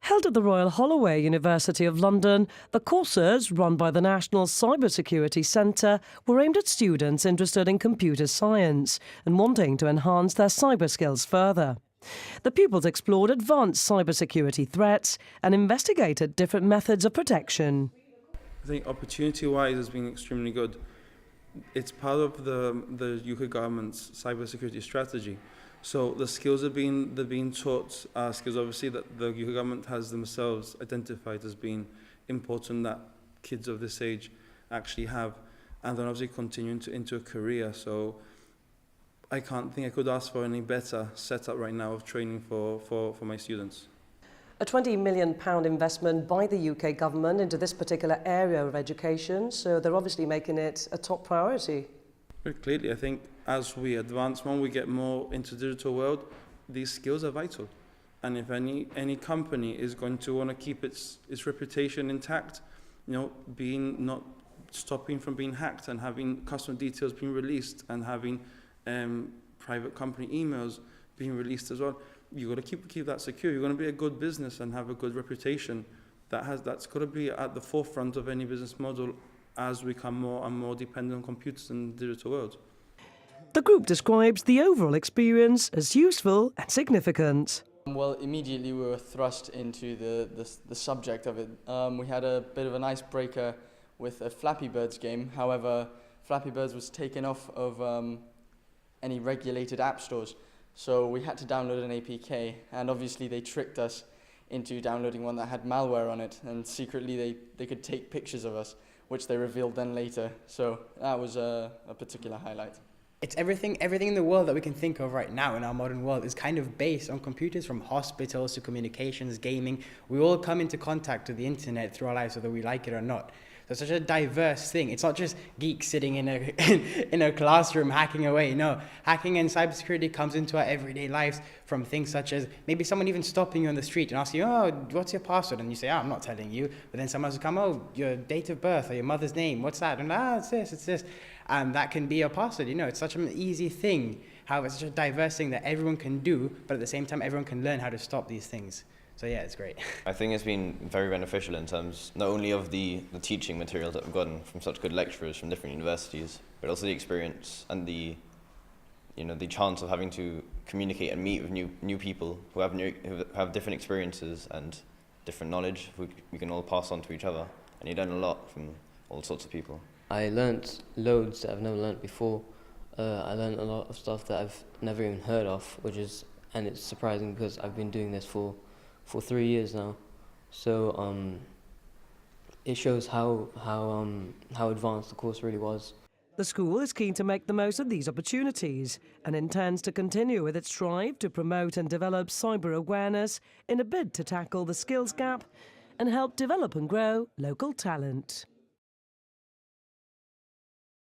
Held at the Royal Holloway, University of London, the courses, run by the National Cybersecurity Centre, were aimed at students interested in computer science and wanting to enhance their cyber skills further. The pupils explored advanced cybersecurity threats and investigated different methods of protection. I think opportunity-wise has been extremely good. It's part of the UK government's cybersecurity strategy. So the skills they're being taught are skills obviously that the UK government has themselves identified as being important that kids of this age actually have, and then obviously continuing into a career. So I can't think I could ask for any better setup right now of training for my students. A £20 million investment by the UK government into this particular area of education, so they're obviously making it a top priority. Very clearly, I think as we advance, when we get more into the digital world, these skills are vital. And if any company is going to want to keep its reputation intact, being not stopping from being hacked and having customer details being released and having private company emails being released as well, you've got to keep that secure. You're going to be a good business and have a good reputation. That's got to be at the forefront of any business model as we become more and more dependent on computers in the digital world. The group describes the overall experience as useful and significant. Well, immediately we were thrust into the subject of it. We had a bit of an icebreaker with a Flappy Birds game. However, Flappy Birds was taken off of any regulated app stores. So we had to download an APK, and obviously they tricked us into downloading one that had malware on it, and secretly they could take pictures of us, which they revealed then later. So that was a particular highlight. It's everything in the world that we can think of right now in our modern world is kind of based on computers, from hospitals to communications, gaming. We all come into contact with the internet through our lives, whether we like it or not. So it's such a diverse thing. It's not just geeks sitting in a classroom hacking away. No, hacking and cybersecurity comes into our everyday lives, from things such as maybe someone even stopping you on the street and asking you, oh, what's your password? And you say, oh, I'm not telling you. But then someone else will come, oh, your date of birth or your mother's name, what's that? And it's this. And that can be your password. It's such an easy thing. However, it's such a diverse thing that everyone can do, but at the same time, everyone can learn how to stop these things. So yeah, it's great. I think it's been very beneficial in terms not only of the teaching materials that we've gotten from such good lecturers from different universities, but also the experience and the chance of having to communicate and meet with new people who have different experiences and different knowledge we can all pass on to each other, and you learn a lot from all sorts of people. I learnt loads that I've never learnt before. I learnt a lot of stuff that I've never even heard of, and it's surprising because I've been doing this for 3 years now. So it shows how advanced the course really was. The school is keen to make the most of these opportunities and intends to continue with its drive to promote and develop cyber awareness in a bid to tackle the skills gap and help develop and grow local talent.